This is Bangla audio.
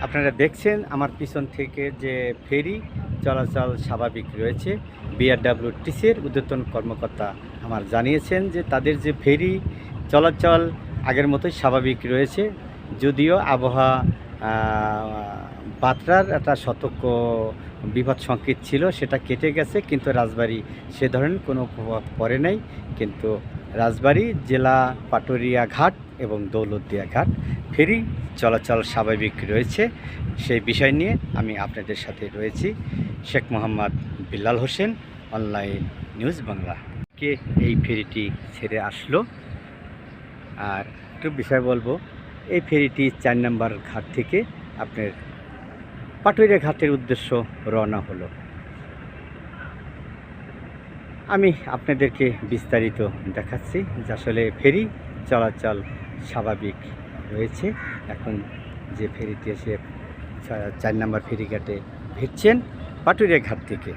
আপনারা দেখছেন আমার পিছন থেকে যে ফেরি চলাচল স্বাভাবিক রয়েছে। বিআরডব্লিউটিসির ঊর্ধ্বতন কর্মকর্তা আমার জানিয়েছেন যে তাদের যে ফেরি চলাচল আগের মতোই স্বাভাবিক রয়েছে, যদিও আবহাওয়া বাত্রার একটা সতর্ক বিপদ সংকেত ছিল, সেটা কেটে গেছে, কিন্তু রাজবাড়ী সে ধরনের কোনো প্রভাব পড়ে নাই। কিন্তু রাজবাড়ী জেলা পাটুরিয়া ঘাট এবং দৌলতদিয়া ঘাট ফেরি চলাচল স্বাভাবিক রয়েছে। সেই বিষয় নিয়ে আমি আপনাদের সাথে রয়েছি। Sheikh Mohammad Billal Hossain, online news Bangla. কে এই ফেরিটি ছেড়ে আসলো, আর একটু বিষয় বলবো। এই ফেরিটি 4 নম্বর ঘাট থেকে আপনার পাটুরিয়া ঘাটের উদ্দেশ্য রওনা হলো। আমি আপনাদেরকে বিস্তারিত দেখাচ্ছি যে আসলে ফেরি চলাচল স্বাভাবিক রয়েছে। এখন যে ফেরিটি এসে 4 নম্বর ফেরিঘাটে ভিড়ছেন পাটুরিয়া ঘাট থেকে।